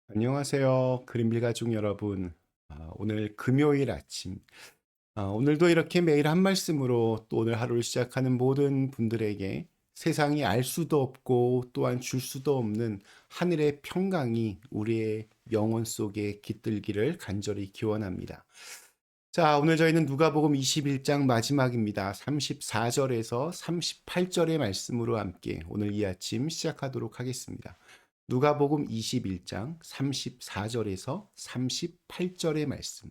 안녕하세요. 그린빌 가족 여러분. 오늘 금요일 아침. 오늘도 이렇게 매일 한 말씀으로 또 오늘 하루를 시작하는 모든 분들에게 세상이 알 수도 없고 또한 줄 수도 없는 하늘의 평강이 우리의 영혼 속에 깃들기를 간절히 기원합니다. 자, 오늘 저희는 누가복음 21장 마지막입니다. 34절에서 38절의 말씀으로 함께 오늘 이 아침 시작하도록 하겠습니다. 누가복음 21장 34절에서 38절의 말씀.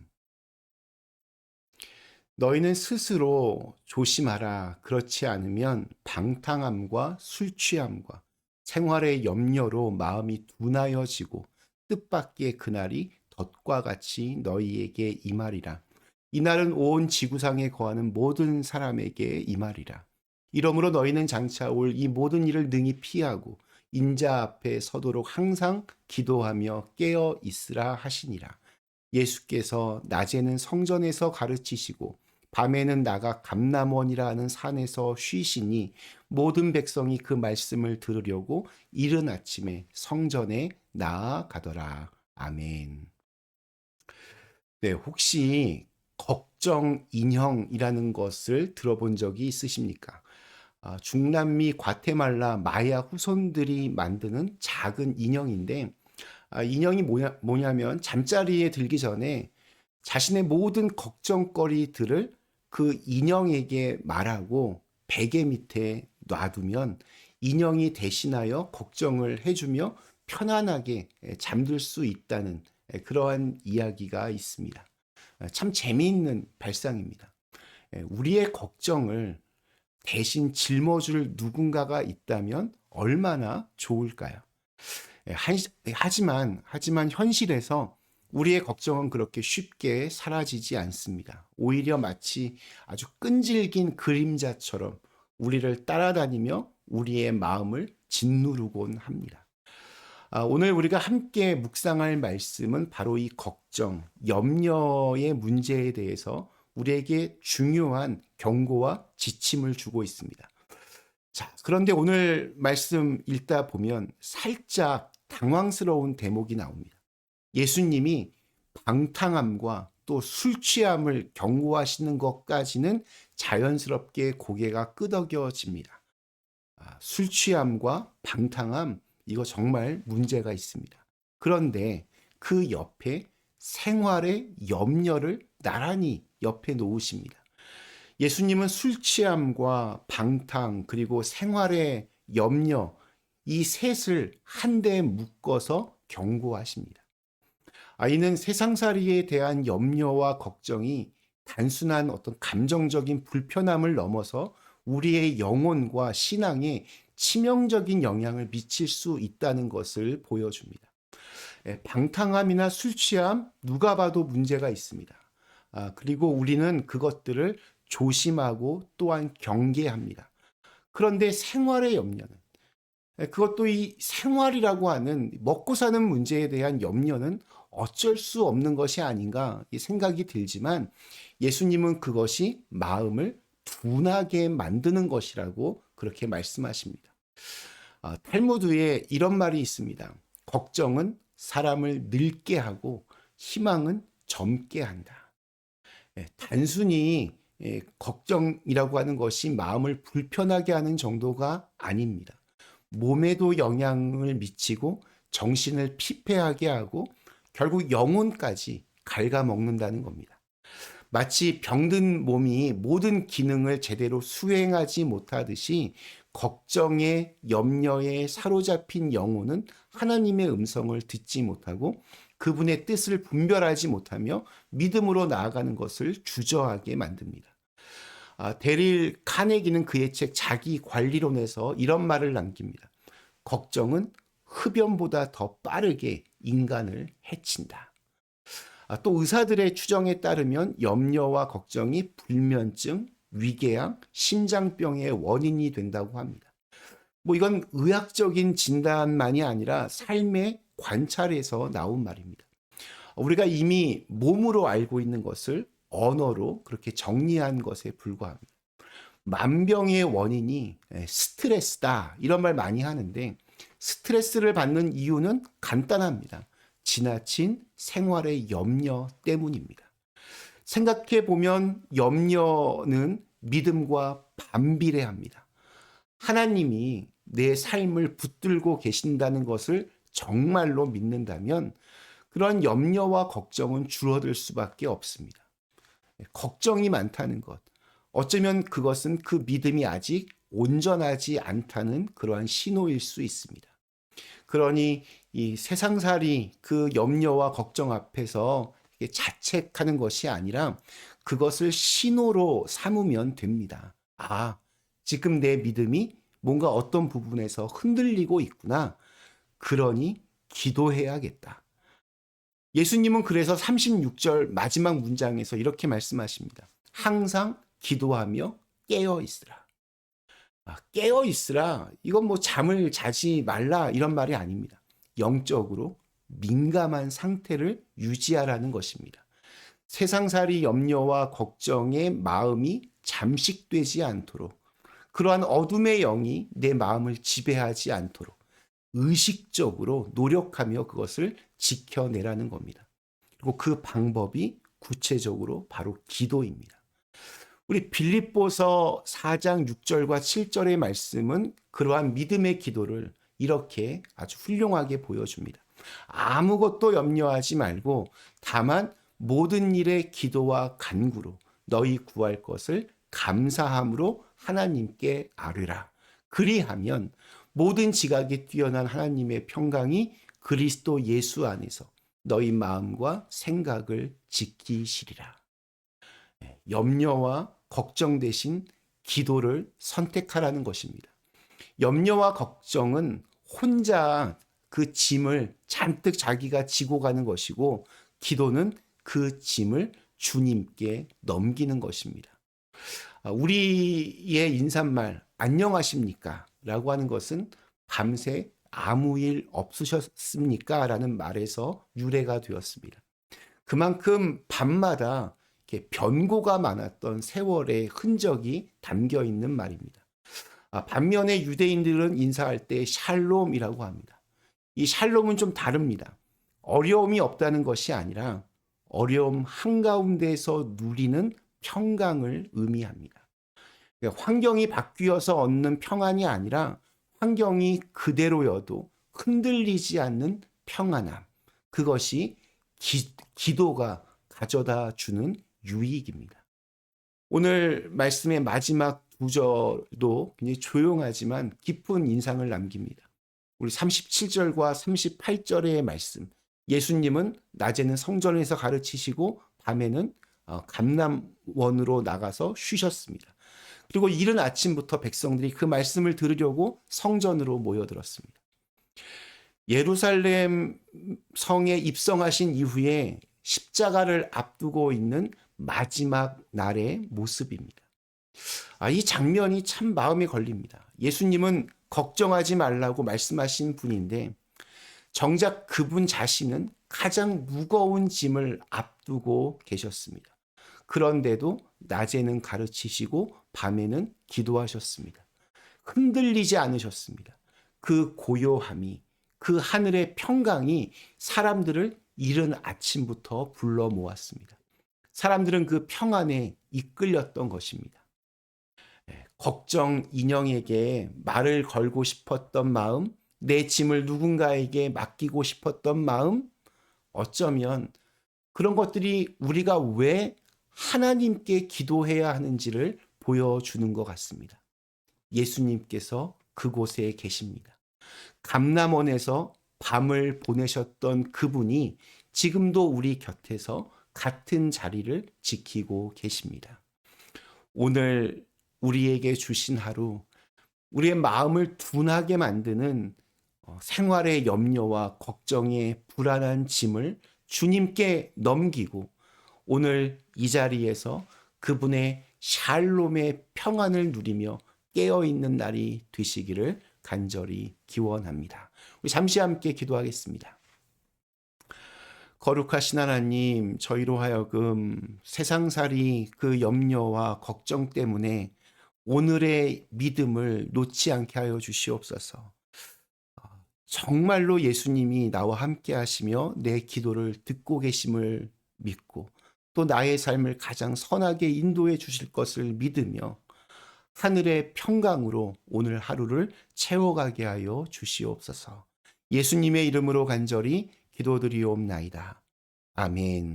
너희는 스스로 조심하라. 그렇지 않으면 방탕함과 술 취함과 생활의 염려로 마음이 둔하여지고 뜻밖의 그날이 덫과 같이 너희에게 임하리라. 이날은 온 지구상에 거하는 모든 사람에게 임하리라. 이러므로 너희는 장차 올 이 모든 일을 능히 피하고 인자 앞에 서도록 항상 기도하며 깨어 있으라 하시니라. 예수께서 낮에는 성전에서 가르치시고 밤에는 나가 감람원이라 하는 산에서 쉬시니 모든 백성이 그 말씀을 들으려고 이른 아침에 성전에 나아가더라. 아멘. 네, 혹시 걱정 인형이라는 것을 들어본 적이 있으십니까? 중남미 과테말라 마야 후손들이 만드는 작은 인형인데, 인형이 뭐냐면 잠자리에 들기 전에 자신의 모든 걱정거리들을 그 인형에게 말하고 베개 밑에 놔두면 인형이 대신하여 걱정을 해주며 편안하게 잠들 수 있다는 그러한 이야기가 있습니다. 참 재미있는 발상입니다. 우리의 걱정을 대신 짊어줄 누군가가 있다면 얼마나 좋을까요? 하지만 현실에서 우리의 걱정은 그렇게 쉽게 사라지지 않습니다. 오히려 마치 아주 끈질긴 그림자처럼 우리를 따라다니며 우리의 마음을 짓누르곤 합니다. 오늘 우리가 함께 묵상할 말씀은 바로 이 걱정, 염려의 문제에 대해서 우리에게 중요한 경고와 지침을 주고 있습니다. 자, 그런데 오늘 말씀 읽다 보면 살짝 당황스러운 대목이 나옵니다. 예수님이 방탕함과 또 술 취함을 경고하시는 것까지는 자연스럽게 고개가 끄덕여집니다. 술 취함과 방탕함, 이거 정말 문제가 있습니다. 그런데 그 옆에 생활의 염려를 나란히 옆에 놓으십니다. 예수님은 술 취함과 방탕 그리고 생활의 염려 이 셋을 한데 묶어서 경고하십니다. 이는 세상살이에 대한 염려와 걱정이 단순한 어떤 감정적인 불편함을 넘어서 우리의 영혼과 신앙에 치명적인 영향을 미칠 수 있다는 것을 보여줍니다. 방탕함이나 술 취함 누가 봐도 문제가 있습니다. 그리고 우리는 그것들을 조심하고 또한 경계합니다. 그런데 생활의 염려는 그것도 이 생활이라고 하는 먹고 사는 문제에 대한 염려는 어쩔 수 없는 것이 아닌가 이 생각이 들지만 예수님은 그것이 마음을 둔하게 만드는 것이라고 그렇게 말씀하십니다. 탈무드에 이런 말이 있습니다. 걱정은 사람을 늙게 하고 희망은 젊게 한다. 단순히 걱정이라고 하는 것이 마음을 불편하게 하는 정도가 아닙니다. 몸에도 영향을 미치고 정신을 피폐하게 하고 결국 영혼까지 갉아먹는다는 겁니다. 마치 병든 몸이 모든 기능을 제대로 수행하지 못하듯이 걱정에 염려에 사로잡힌 영혼은 하나님의 음성을 듣지 못하고 그분의 뜻을 분별하지 못하며 믿음으로 나아가는 것을 주저하게 만듭니다. 데릴 카네기는 그의 책 자기 관리론에서 이런 말을 남깁니다. 걱정은 흡연보다 더 빠르게 인간을 해친다. 또 의사들의 추정에 따르면 염려와 걱정이 불면증, 위궤양, 심장병의 원인이 된다고 합니다. 이건 의학적인 진단만이 아니라 삶의 관찰에서 나온 말입니다. 우리가 이미 몸으로 알고 있는 것을 언어로 그렇게 정리한 것에 불과합니다. 만병의 원인이 스트레스다 이런 말 많이 하는데 스트레스를 받는 이유는 간단합니다. 지나친 생활의 염려 때문입니다. 생각해 보면 염려는 믿음과 반비례합니다. 하나님이 내 삶을 붙들고 계신다는 것을 정말로 믿는다면 그런 염려와 걱정은 줄어들 수밖에 없습니다. 걱정이 많다는 것, 어쩌면 그것은 그 믿음이 아직 온전하지 않다는 그러한 신호일 수 있습니다. 그러니 이 세상살이 그 염려와 걱정 앞에서 자책하는 것이 아니라 그것을 신호로 삼으면 됩니다. 아, 지금 내 믿음이 뭔가 어떤 부분에서 흔들리고 있구나. 그러니 기도해야겠다. 예수님은 그래서 36절 마지막 문장에서 이렇게 말씀하십니다. 항상 기도하며 깨어 있으라. 깨어 있으라. 이건 뭐 잠을 자지 말라 이런 말이 아닙니다. 영적으로 민감한 상태를 유지하라는 것입니다. 세상살이 염려와 걱정에 마음이 잠식되지 않도록 그러한 어둠의 영이 내 마음을 지배하지 않도록 의식적으로 노력하며 그것을 지켜내라는 겁니다. 그리고 그 방법이 구체적으로 바로 기도입니다. 우리 빌립보서 4장 6절과 7절의 말씀은 그러한 믿음의 기도를 이렇게 아주 훌륭하게 보여줍니다. 아무것도 염려하지 말고 다만 모든 일에 기도와 간구로 너희 구할 것을 감사함으로 하나님께 아뢰라. 그리하면 모든 지각이 뛰어난 하나님의 평강이 그리스도 예수 안에서 너희 마음과 생각을 지키시리라. 염려와 걱정 대신 기도를 선택하라는 것입니다. 염려와 걱정은 혼자 그 짐을 잔뜩 자기가 지고 가는 것이고 기도는 그 짐을 주님께 넘기는 것입니다. 우리의 인사말 안녕하십니까? 라고 하는 것은 밤새 아무 일 없으셨습니까? 라는 말에서 유래가 되었습니다. 그만큼 밤마다 이렇게 변고가 많았던 세월의 흔적이 담겨 있는 말입니다. 반면에 유대인들은 인사할 때 샬롬이라고 합니다. 이 샬롬은 좀 다릅니다. 어려움이 없다는 것이 아니라 어려움 한가운데서 누리는 평강을 의미합니다. 환경이 바뀌어서 얻는 평안이 아니라 환경이 그대로여도 흔들리지 않는 평안함. 그것이 기도가 가져다 주는 유익입니다. 오늘 말씀의 마지막 구절도 굉장히 조용하지만 깊은 인상을 남깁니다. 우리 37절과 38절의 말씀. 예수님은 낮에는 성전에서 가르치시고 밤에는 감람원으로 나가서 쉬셨습니다. 그리고 이른 아침부터 백성들이 그 말씀을 들으려고 성전으로 모여들었습니다. 예루살렘 성에 입성하신 이후에 십자가를 앞두고 있는 마지막 날의 모습입니다. 이 장면이 참 마음에 걸립니다. 예수님은 걱정하지 말라고 말씀하신 분인데 정작 그분 자신은 가장 무거운 짐을 앞두고 계셨습니다. 그런데도 낮에는 가르치시고 밤에는 기도하셨습니다. 흔들리지 않으셨습니다. 그 고요함이, 그 하늘의 평강이 사람들을 이른 아침부터 불러 모았습니다. 사람들은 그 평안에 이끌렸던 것입니다. 걱정 인형에게 말을 걸고 싶었던 마음, 내 짐을 누군가에게 맡기고 싶었던 마음, 어쩌면 그런 것들이 우리가 왜 하나님께 기도해야 하는지를 보여주는 것 같습니다. 예수님께서 그곳에 계십니다. 감람원에서 밤을 보내셨던 그분이 지금도 우리 곁에서 같은 자리를 지키고 계십니다. 오늘 우리에게 주신 하루, 우리의 마음을 둔하게 만드는 생활의 염려와 걱정의 불안한 짐을 주님께 넘기고 오늘 이 자리에서 그분의 샬롬의 평안을 누리며 깨어있는 날이 되시기를 간절히 기원합니다. 우리 잠시 함께 기도하겠습니다. 거룩하신 하나님, 저희로 하여금 세상살이 그 염려와 걱정 때문에 오늘의 믿음을 놓지 않게 하여 주시옵소서. 정말로 예수님이 나와 함께 하시며 내 기도를 듣고 계심을 믿고 또 나의 삶을 가장 선하게 인도해 주실 것을 믿으며 하늘의 평강으로 오늘 하루를 채워가게 하여 주시옵소서. 예수님의 이름으로 간절히 기도드리옵나이다. 아멘.